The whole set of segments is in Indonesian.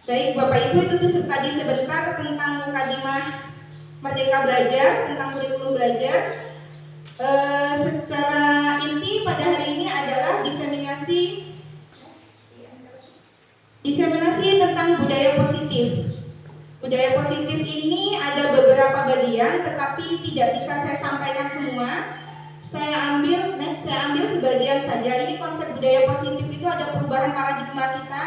Baik Bapak Ibu, itu tadi sebentar tentang Mukadimah Merdeka Belajar, tentang kurikulum belajar. Secara inti pada hari ini adalah diseminasi tentang budaya positif. Budaya positif ini ada beberapa bagian, tetapi tidak bisa saya sampaikan semua. Saya ambil sebagian saja. Ini konsep budaya positif itu ada perubahan paradigma kita,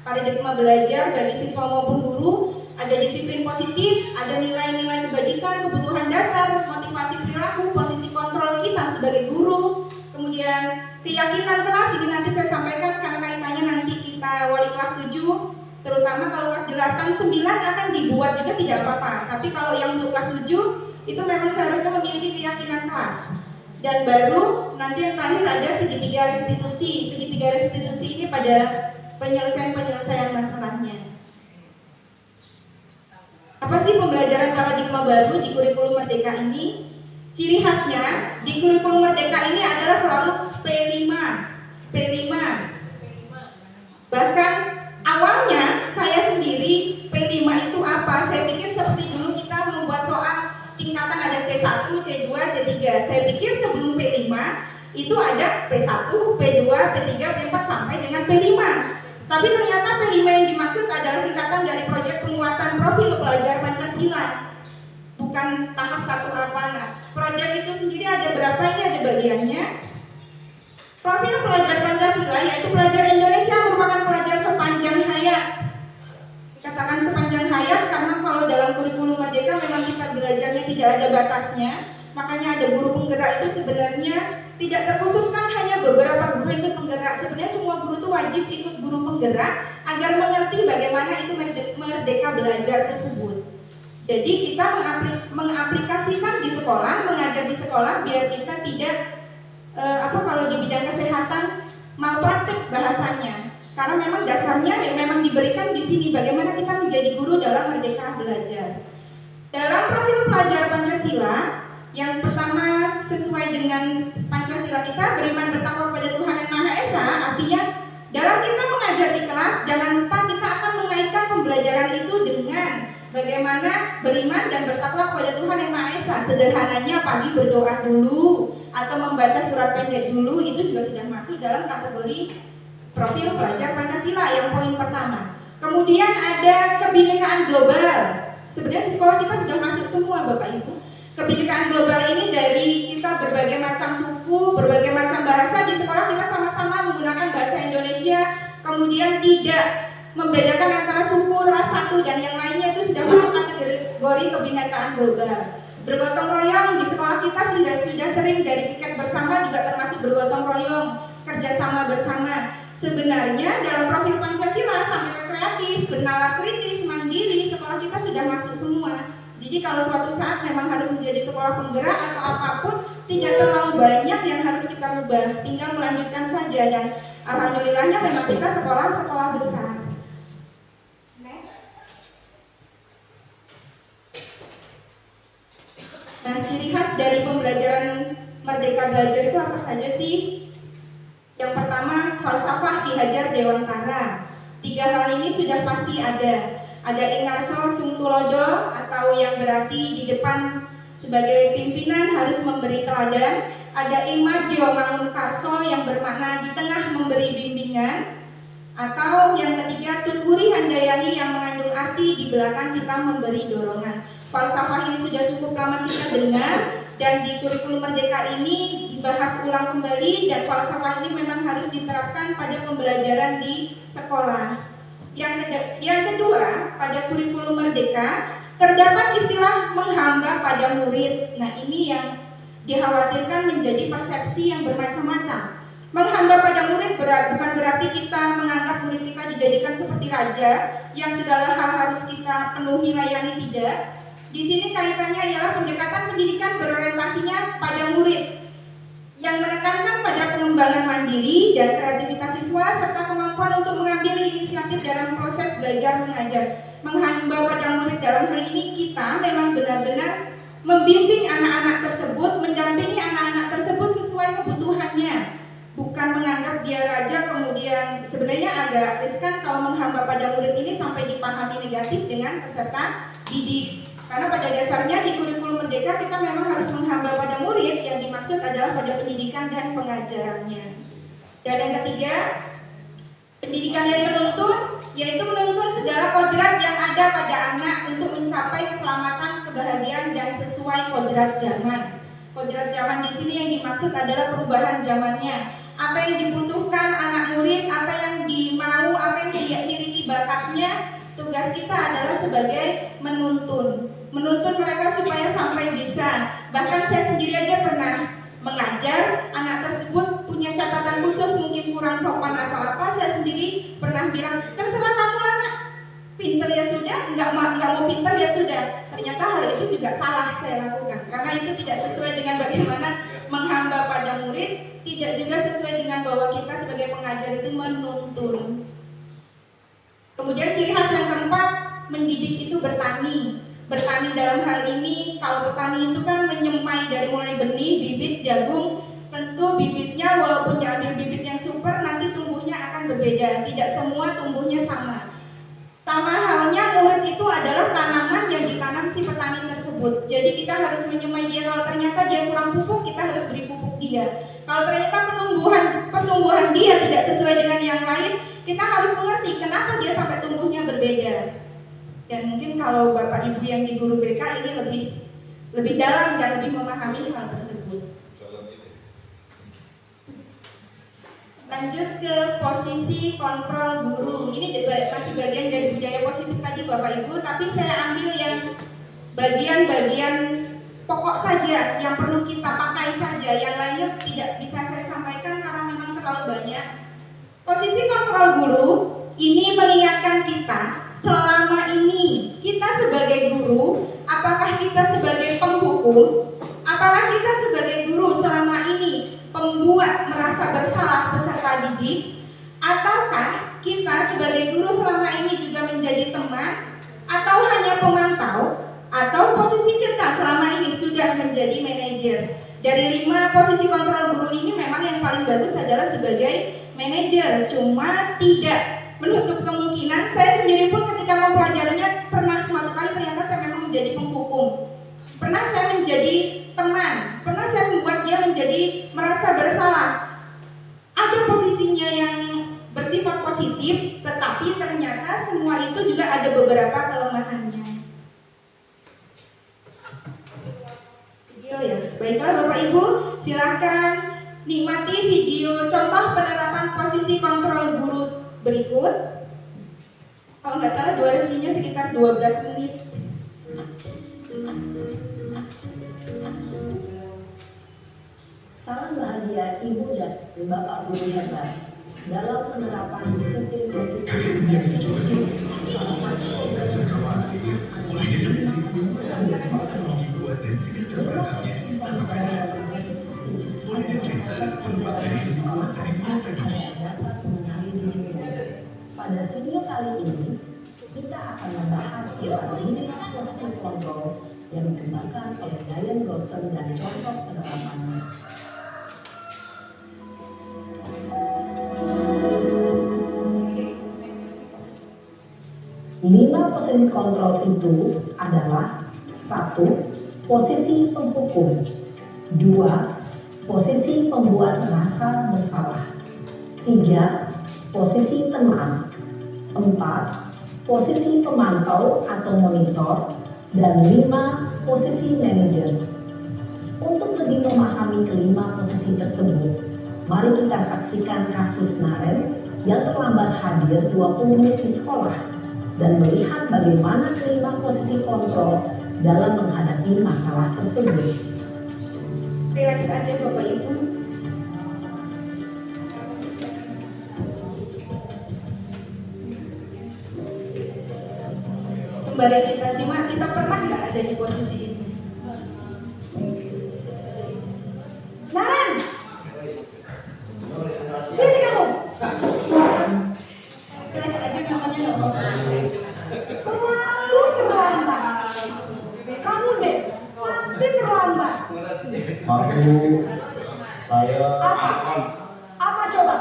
paradigma belajar bagi siswa maupun guru. Ada disiplin positif, ada nilai-nilai kebajikan, kebutuhan dasar, motivasi perilaku, posisi kontrol kita sebagai guru, kemudian keyakinan kelas. Ini nanti saya sampaikan karena kaitannya nanti kita wali kelas 7, terutama kalau kelas 8, 9 akan dibuat juga tidak apa-apa. Tapi kalau yang untuk kelas 7 itu memang seharusnya memiliki keyakinan kelas. Dan baru nanti yang terakhir ada segitiga restitusi. Segitiga restitusi ini pada penyelesaian masalahnya. Apa sih pembelajaran paradigma baru di kurikulum Merdeka ini? Ciri khasnya di kurikulum Merdeka ini adalah selalu P5. Bahkan awalnya saya sendiri P5 itu apa? Saya pikir seperti dulu kita membuat soal tingkatan ada C1, C2, C3. Saya pikir sebelum P5 itu ada P1, P2, P3, P4 sampai dengan P5. Tapi ternyata P5 yang dimaksud adalah singkatan dari proyek penguatan profil pelajar Pancasila, bukan tahap 1 apa. Nah, proyek itu sendiri ada berapa? Ini ada bagiannya. Profil pelajar Pancasila yaitu pelajar Indonesia merupakan pelajar sepanjang hayat. Katakan sepanjang hayat karena kalau dalam kurikulum Merdeka memang kita belajarnya tidak ada batasnya. Makanya ada guru penggerak itu sebenarnya tidak terkhususkan hanya beberapa guru ikut penggerak. Sebenarnya semua guru itu wajib ikut guru penggerak agar mengerti bagaimana itu merdeka belajar tersebut. Jadi kita mengaplikasikan di sekolah, mengajar di sekolah biar kita tidak kalau di bidang kesehatan malpraktik bahasanya. Karena memang dasarnya memang diberikan di sini bagaimana kita menjadi guru dalam merdeka belajar. Dalam profil pelajar Pancasila, yang pertama sesuai dengan Pancasila kita beriman bertakwa kepada Tuhan Yang Maha Esa. Artinya dalam kita mengajar di kelas jangan lupa kita akan mengaitkan pembelajaran itu dengan bagaimana beriman dan bertakwa kepada Tuhan Yang Maha Esa. Sederhananya pagi berdoa dulu atau membaca surat pendek dulu, itu juga sudah masuk dalam kategori profil pelajar Pancasila yang poin pertama. Kemudian ada kebinekaan global. Sebenarnya di sekolah kita sudah masuk semua Bapak Ibu. Kebinekaan global ini dari kita berbagai macam suku, berbagai macam bahasa. Di sekolah kita sama-sama menggunakan bahasa Indonesia, kemudian tidak membedakan antara suku, ras satu dan yang lainnya, itu sudah masuk kategori kebinekaan global. Bergotong royong di sekolah kita sudah sering, dari piket bersama juga termasuk bergotong royong, kerjasama bersama. Sebenarnya dalam profil Pancasila sampai ke kreatif, bernalar kritis, mandiri, sekolah kita sudah masuk semua. Jadi kalau suatu saat memang harus menjadi sekolah penggerak atau apapun, tidak terlalu banyak yang harus kita rubah, tinggal melanjutkan saja. Dan alhamdulillahnya memang kita sekolah besar. Nah, ciri khas dari pembelajaran Merdeka Belajar itu apa saja sih? Yang pertama, falsafah Ki Hajar Dewantara. 3 hal ini sudah pasti ada. Ada Ingarso Sungtulodo atau yang berarti di depan sebagai pimpinan harus memberi teladan. Ada Imadjo Mangunkarso yang bermakna di tengah memberi bimbingan. Atau yang ketiga, Tutwuri Handayani yang mengandung arti di belakang kita memberi dorongan. Falsafah ini sudah cukup lama kita dengar, dan di kurikulum Merdeka ini dibahas ulang kembali, dan falsafah ini memang harus diterapkan pada pembelajaran di sekolah. Yang kedua, pada kurikulum Merdeka terdapat istilah menghamba pada murid. Nah, ini yang dikhawatirkan menjadi persepsi yang bermacam-macam. Menghamba pada murid bukan berarti kita menganggap murid kita dijadikan seperti raja yang segala hal harus kita penuhi, layani, tidak. Di sini kaitannya ialah pendekatan pendidikan berorientasinya pada murid yang menekankan pada pengembangan mandiri dan kreativitas siswa serta kemampuan untuk mengambil inisiatif dalam proses belajar mengajar. Menghamba pada murid dalam hal ini kita memang benar-benar membimbing anak-anak tersebut, mendampingi anak-anak tersebut sesuai kebutuhannya, bukan menganggap dia raja, kemudian sebenarnya agak riskan kalau menghamba pada murid ini sampai dipahami negatif dengan peserta didik. Karena pada dasarnya di kurikulum Merdeka kita memang harus menghamba pada murid, yang dimaksud adalah pada pendidikan dan pengajarannya. Dan yang ketiga, pendidikan yang menuntun, yaitu menuntun segala kodrat yang ada pada anak untuk mencapai keselamatan, kebahagiaan, dan sesuai kodrat zaman. Kodrat zaman di sini yang dimaksud adalah perubahan zamannya. Apa yang dibutuhkan anak murid, apa yang dimau, apa yang dia miliki bakatnya, tugas kita adalah sebagai menuntun mereka supaya sampai bisa. Bahkan saya sendiri aja pernah mengajar anak tersebut punya catatan khusus, mungkin kurang sopan atau apa, saya sendiri pernah bilang, terserah kamu lah nak, pinter ya sudah, nggak mau pinter ya sudah. Ternyata hal itu juga salah saya lakukan, karena itu tidak sesuai dengan bagaimana menghamba pada murid, tidak juga sesuai dengan bahwa kita sebagai pengajar itu menuntun. Kemudian ciri khas yang keempat, mendidik itu bertani. Bertani dalam hal ini, kalau petani itu kan menyemai dari mulai benih, bibit, jagung. Tentu bibitnya walaupun diambil bibit yang super, nanti tumbuhnya akan berbeda. Tidak semua tumbuhnya sama. Sama halnya murid itu adalah tanaman yang ditanam si petani tersebut. Jadi kita harus menyemai dia. Kalau ternyata dia kurang pupuk, kita harus beri pupuk dia. Kalau ternyata pertumbuhan dia tidak sesuai dengan yang lain, kita harus mengerti kenapa dia sampai tumbuhnya berbeda. Dan mungkin kalau Bapak Ibu yang di guru BK ini lebih dalam dan lebih memahami hal tersebut. Lanjut ke posisi kontrol guru. Ini masih bagian dari budaya positif tadi Bapak Ibu, tapi saya ambil yang bagian-bagian pokok saja yang perlu kita pakai saja. Yang lainnya tidak bisa saya sampaikan karena memang terlalu banyak. Posisi kontrol guru ini mengingatkan kita, selama ini kita sebagai guru, apakah kita sebagai penghukum, apakah kita sebagai guru selama ini pembuat merasa bersalah peserta didik, ataukah kita sebagai guru selama ini juga menjadi teman, atau hanya pemantau, atau posisi kita selama ini sudah menjadi manajer. Dari 5 posisi kontrol guru ini memang yang paling bagus adalah sebagai manajer, cuma tidak menutup kemungkinan saya sendiri pun ketika mempelajarinya pernah suatu kali ternyata saya memang menjadi penghukum, pernah saya menjadi teman, pernah saya membuat dia menjadi merasa bersalah. Ada posisinya yang bersifat positif, tetapi ternyata semua itu juga ada beberapa kelemahannya. Video ya, baiklah Bapak Ibu, silakan nikmati video contoh penerapan posisi kontrol guru berikut. Kalau nggak salah durasinya sekitar 12 menit. Salam bahagia Ibu dan Bapak Guru hebat dalam penerapan disiplin posisi Pada video kali ini, kita akan membahas tentang 5 posisi kontrol yang dikembangkan oleh Diane Gosson dan contoh penerapannya. 5 posisi kontrol itu adalah 1. Posisi penghukum, 2. Posisi pembuat rasa bersalah, 3. Posisi teman, 4. Posisi pemantau atau monitor, dan 5. Posisi manajer. Untuk lebih memahami kelima posisi tersebut, mari kita saksikan kasus Naren yang terlambat hadir 20 menit di sekolah dan melihat bagaimana kelima posisi kontrol dalam menghadapi masalah tersebut. Relax aja Bapak Ibu. Sembari kita simak, kita pernah nggak ada di posisi ini? Naren, sini kamu. Relax aja namanya dong. Selalu terlambat. Kamu deh, pasti terlambat. Aku, saya Apa coba?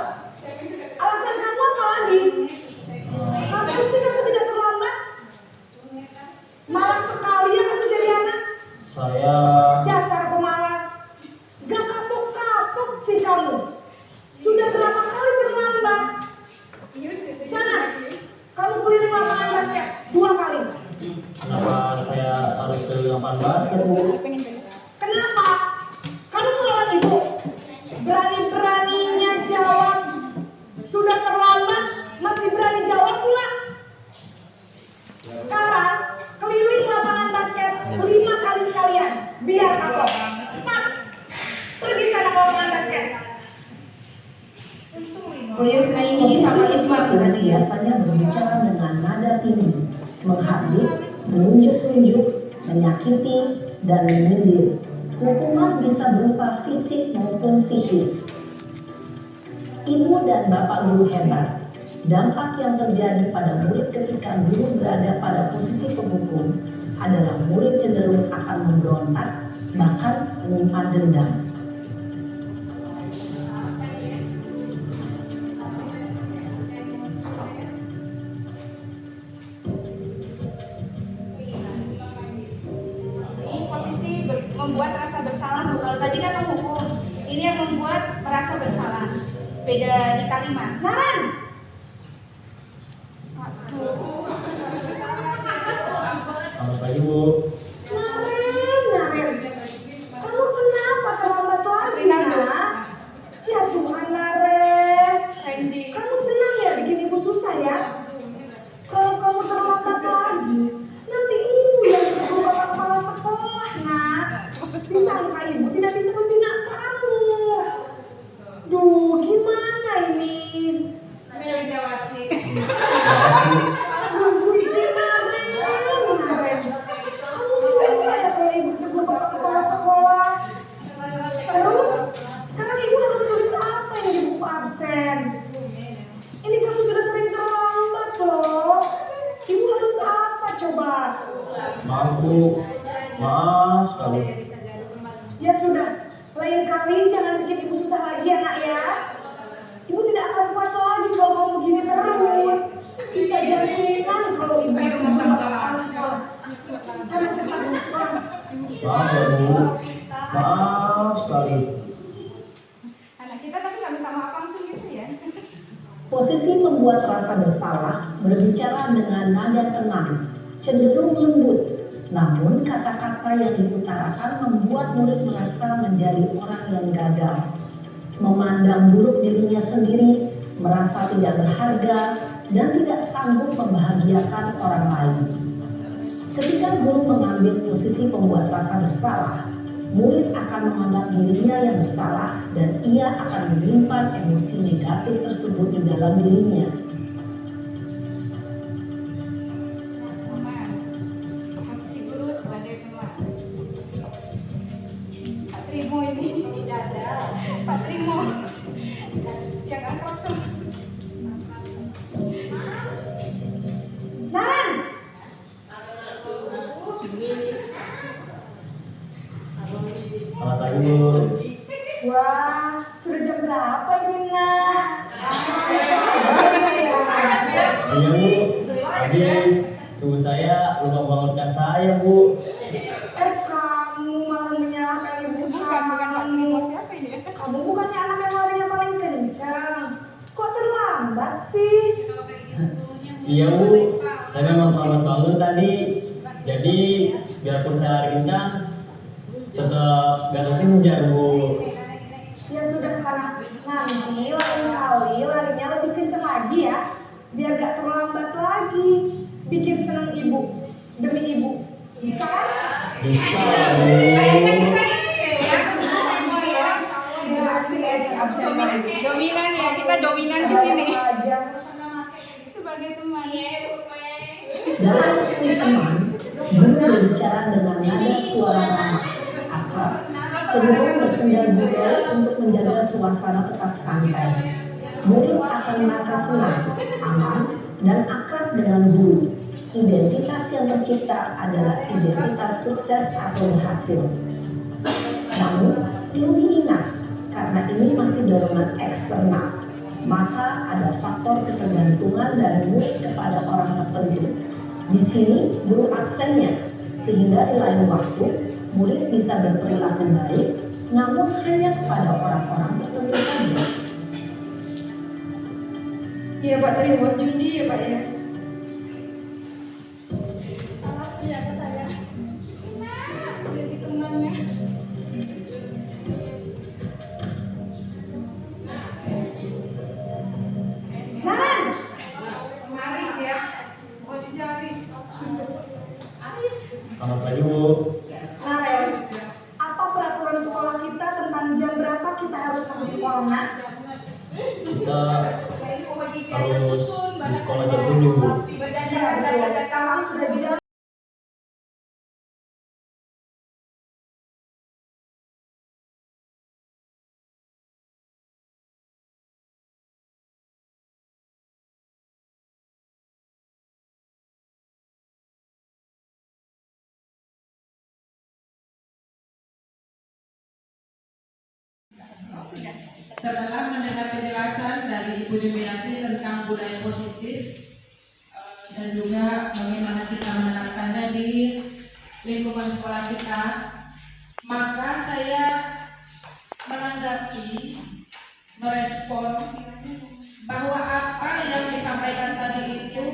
Saya Dasar pemalas. Gak kapok-kapok sih kamu. Sudah berapa kali terlambat? Sana, kamu keliling lapangan basket 2 kali. kenapa saya harus ke lapangan basket, Bu? Kenapa? Kamu melawan ibu. Berani-beraninya jawab. Sudah terlambat, masih berani jawab pula. Sekarang, keliling lapangan basket 5 kali sekalian. Biar kapok. Cepat. Pergi sana ke lapangan basket. Oh ya, Sunaini sama Itma berarti ya. Biasanya berbicara dengan nada tinggi, menghardik, menunjuk-nunjuk, menyakiti, dan menyindir. Hukuman bisa berupa fisik maupun psikis. Ibu dan bapak guru hebat. Dampak yang terjadi pada murid ketika guru berada pada posisi penghukum adalah murid cenderung akan memberontak, bahkan menyimpan dendam. Ini posisi membuat rasa bersalah, Bu. Kalau tadi kan menghukum, ini yang membuat merasa bersalah. Beda di kalimat. Naran. Aduh. Selamat pagi, Bu. Naren, kamu kenapa terlambat lagi, Rinaldo. nak? Ya Tuhan, Naren. Randy. Kamu senang ya bikin ibu susah ya? Kalau kamu terlambat lagi, nanti ibu yang berubah kepala sekolah, nak. Disangka ibu tidak bisa membina kamu. Duh, gimana ini? Aduh, Gusti Naren, Naren. Kamu gimana ya kalau ibu berubah kepala sekolah? Terus, sekarang ibu harus tulis apa yang di buku absen? Ini kamu sudah sering terlambat loh. Ibu harus apa coba? Maaf, Bu. Maaf sekali. Ya sudah, lain kali jangan bikin ibu susah lagi ya nak ya. Ibu tidak akan kuat lagi kalau kamu begini terus. Bisa jaminan kalau ibu berubah kepala sekolah. Sana cepat kelas. Maaf ya, Bu. Maaf sekali. Anak kita tapi nggak minta maaf langsung gitu ya. Posisi membuat rasa bersalah, berbicara dengan nada tenang, cenderung lembut. Namun kata-kata yang diutarakan membuat murid merasa menjadi orang yang gagal, memandang buruk dirinya sendiri, merasa tidak berharga, dan tidak sanggup membahagiakan orang lain. Ketika guru mengambil posisi pembuat rasa bersalah, murid akan menganggap dirinya yang bersalah dan ia akan menyimpan emosi negatif tersebut di dalam dirinya. Teman. Posisi guru sebagai teman. Pak Trimo ini. Tidak ada. Pak Trimo. Yang akrab sama. Naran! Selamat pagi, Bu. Wah, sudah jam berapa ini nak? Iya, Bu. Tadi ibu saya lupa bangunkan saya, Bu. Kamu malah menyalahkan ibu Bukan Pak Trimo. Siapa ini ya? Kamu bukannya anak yang larinya paling kencang. Kok terlambat sih? Iya, Bu. Saya memang terlambat bangun tadi. Jadi, biarpun saya lari kencang, tetap gak kekejar, Bu. Ya sudah sana. Nanti lain kali larinya lebih kencang lagi ya. Biar gak terlambat lagi. Bikin senang ibu. Demi ibu. Bisa kan? Bisa, Bu. Dominan ya, kita dominan di sini. Sebagai teman. Dalam seni teman, guru berbicara dengan nada suara ramah, akrab, cenderung bersenda-gurau untuk menjaga suasana tetap santai. Murid akan merasa senang, aman, dan akrab dengan guru. Identitas yang tercipta adalah identitas sukses atau berhasil. Namun, perlu diingat, karena ini masih dorongan eksternal, maka ada faktor ketergantungan dari murid kepada orang tertentu. Di sini guru aksennya, sehingga di lain waktu murid bisa berperilaku baik, namun hanya kepada orang-orang tertentu saja. Iya Pak, terima judi ya Pak ya. Salah ternyata saya. Jadi temannya. Naran. Maris ya. Oh di Jaris. Aris. Selamat pagi Bu. Naren, apa peraturan sekolah kita tentang jam berapa kita harus masuk sekolah, Nak? Kita harus di sekolah jam 7 Bu. Kalau sudah di jam Setelah mendengar penjelasan dari Ibu Demiasi tentang budaya positif dan juga bagaimana kita menerapkannya di lingkungan sekolah kita, maka saya menanggapi, merespon bahwa apa yang disampaikan tadi itu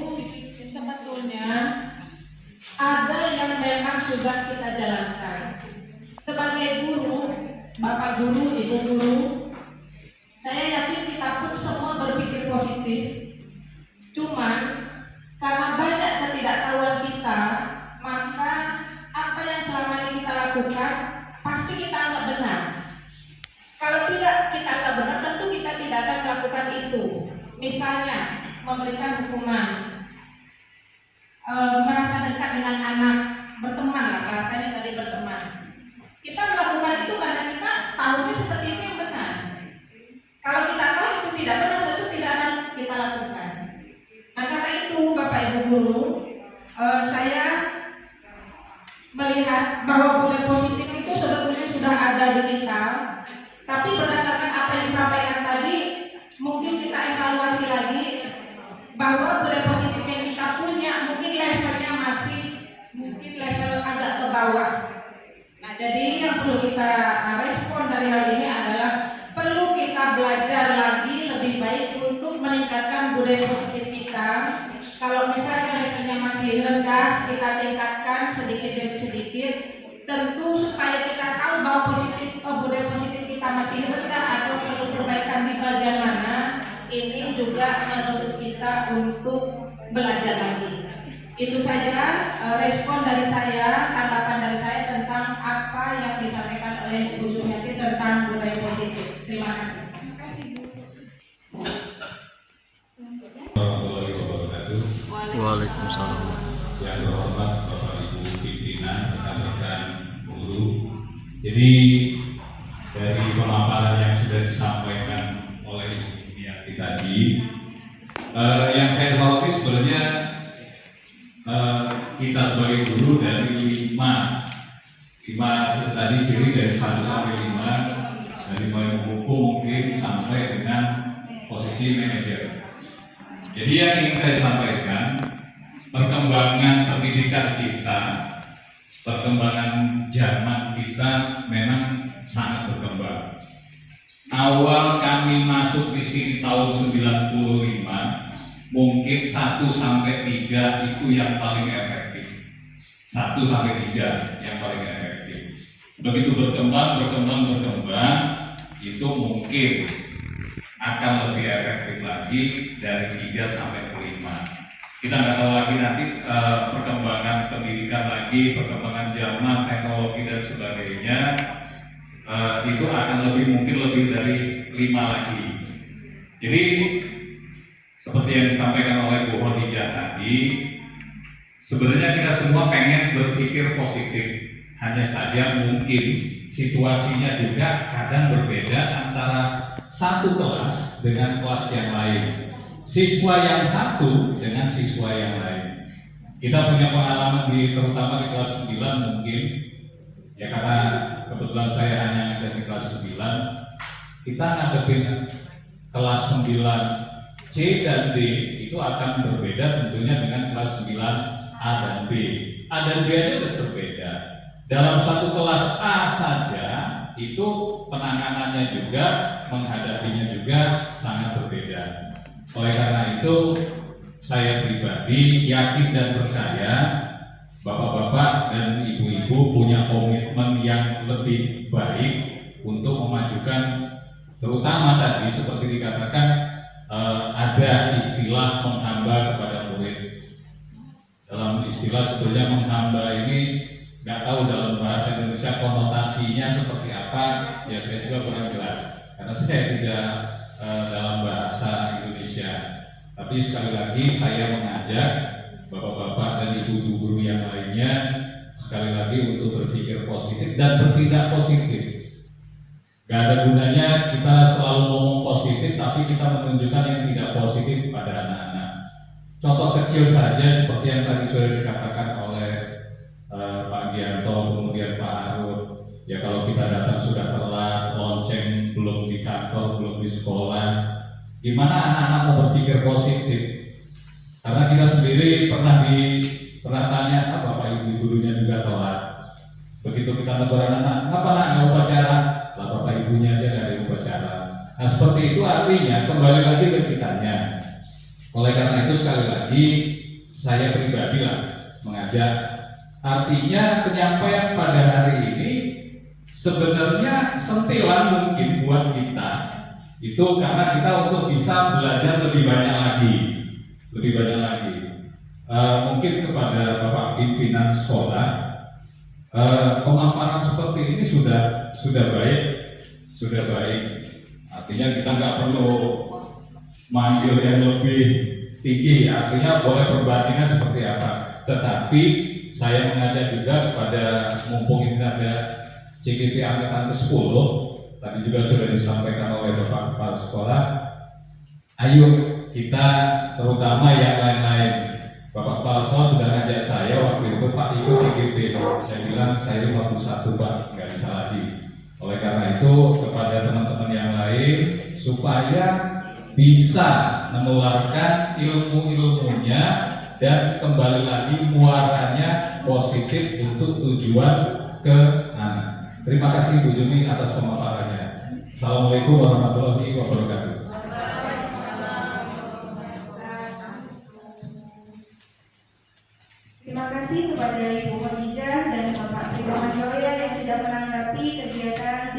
sebetulnya ada yang memang sudah kita jalankan. Sebagai guru, Bapak guru, Ibu guru, saya yakin kita pun semua berpikir positif. Cuman karena banyak ketidaktahuan kita, maka apa yang selama ini kita lakukan pasti kita anggap benar. Kalau tidak kita anggap benar, tentu kita tidak akan melakukan itu. Misalnya memberikan hukuman, merasa dekat dengan anak, berteman lah, bahasanya tadi berteman. Kita melakukan itu karena kita tahunya seperti itu yang benar. Kalau kita tahu itu tidak benar, tentu tidak akan kita lakukan. Nah karena itu Bapak Ibu guru, saya melihat bahwa budaya positif itu sebetulnya sudah ada di kita. Tapi berdasarkan apa yang disampaikan tadi, mungkin kita evaluasi lagi bahwa budaya positif yang kita punya mungkin levelnya masih mungkin level agak ke bawah. Nah, jadi yang perlu kita respon dari hal ini adalah perlu kita belajar lagi lebih baik untuk meningkatkan budaya positif kita. Kalau misalnya levelnya masih rendah, kita tingkatkan sedikit demi sedikit. Tentu supaya kita tahu bahwa budaya positif kita masih rendah atau perlu perbaikan di bagian mana, ini juga menuntut kita untuk belajar lagi. Itu saja respon dari saya, tanggapan dari saya tentang apa yang disampaikan oleh Bu Jumiati tentang budaya positif. Terima kasih. Warahmatullahi wabarakatuh. Waalaikumsalam. Yang terhormat Bapak Ibu pimpinan, rekan-rekan guru. Jadi dari pemaparan yang sudah disampaikan oleh Ibu Jumiati tadi, yang saya soroti sebenarnya kita sebagai guru dari lima tadi ciri dari 1 sampai 5, dari mulai hukum mungkin sampai dengan posisi manajer. Jadi yang ingin saya sampaikan, perkembangan pendidikan kita, perkembangan zaman kita memang sangat berkembang. Awal kami masuk di sini tahun 95, mungkin 1 sampai 3 itu yang paling efektif. 1 sampai 3 yang paling efektif. Begitu berkembang, itu mungkin akan lebih efektif lagi dari 3 sampai 5. Kita nggak tahu lagi nanti perkembangan pendidikan lagi, perkembangan zaman, teknologi dan sebagainya, itu akan mungkin lebih dari 5 lagi. Jadi seperti yang disampaikan oleh Bu Khadijah tadi, sebenarnya kita semua pengen berpikir positif. Hanya saja mungkin situasinya juga kadang berbeda antara satu kelas dengan kelas yang lain, siswa yang satu dengan siswa yang lain. Kita punya pengalaman terutama di kelas 9 mungkin, ya karena kebetulan saya hanya ada di kelas 9, kita ngadepin kelas 9 C dan D itu akan berbeda tentunya dengan kelas 9 A dan B. A dan B aja harus berbeda. dalam satu kelas A saja itu penanganannya juga, menghadapinya juga sangat berbeda. Oleh karena itu, saya pribadi yakin dan percaya bapak-bapak dan ibu-ibu punya komitmen yang lebih baik untuk memajukan, terutama tadi seperti dikatakan ada istilah menghamba kepada murid. Dalam istilah sebetulnya menghamba ini nggak tahu dalam bahasa Indonesia konotasinya seperti apa, ya saya juga kurang jelas karena saya tidak dalam bahasa Indonesia. Tapi sekali lagi saya mengajak bapak-bapak dan ibu guru yang lainnya sekali lagi untuk berpikir positif dan bertindak positif. Gak ada gunanya kita selalu ngomong positif tapi kita menunjukkan yang tidak positif pada anak-anak. Contoh kecil saja seperti yang tadi sudah dikatakan oleh Pak Gianto, kemudian Pak Arut. Ya kalau kita datang sudah telat, lonceng belum di kantor, belum di sekolah, gimana anak-anak mau berpikir positif? Karena kita sendiri pernah tanya, Bapak Ibu gurunya juga telat. Begitu kita tegur anak-anak, kenapa nak nggak upacara? Lah Bapak Ibunya aja nggak ada upacara. Nah seperti itu artinya kembali lagi ke kitanya. Oleh karena itu sekali lagi saya pribadi lah mengajak, artinya penyampaian pada hari ini sebenarnya sentilan mungkin buat kita itu karena kita untuk bisa belajar lebih banyak lagi. Mungkin kepada Bapak pimpinan sekolah, pemaparan seperti ini sudah baik. Artinya kita nggak perlu manggil yang lebih tinggi, artinya boleh perbandingan seperti apa. Tetapi saya mengajak juga kepada mumpung ini ada CGP angkatan ke-10, tadi juga sudah disampaikan oleh Bapak Kepala Sekolah. Ayo kita terutama yang lain-lain. Bapak Kepala Sekolah sudah ngajak saya waktu itu, Pak ikut CGP. Saya bilang saya 51 Pak, nggak bisa lagi. Oleh karena itu kepada teman-teman yang lain supaya bisa menularkan ilmu-ilmunya dan kembali lagi muaranya positif untuk tujuan ke anak. Terima kasih Bu Juni atas pemaparannya. Assalamualaikum warahmatullahi wabarakatuh. Terima kasih kepada Ibu Khadijah dan Bapak Tri Joya yang sudah menanggapi kegiatan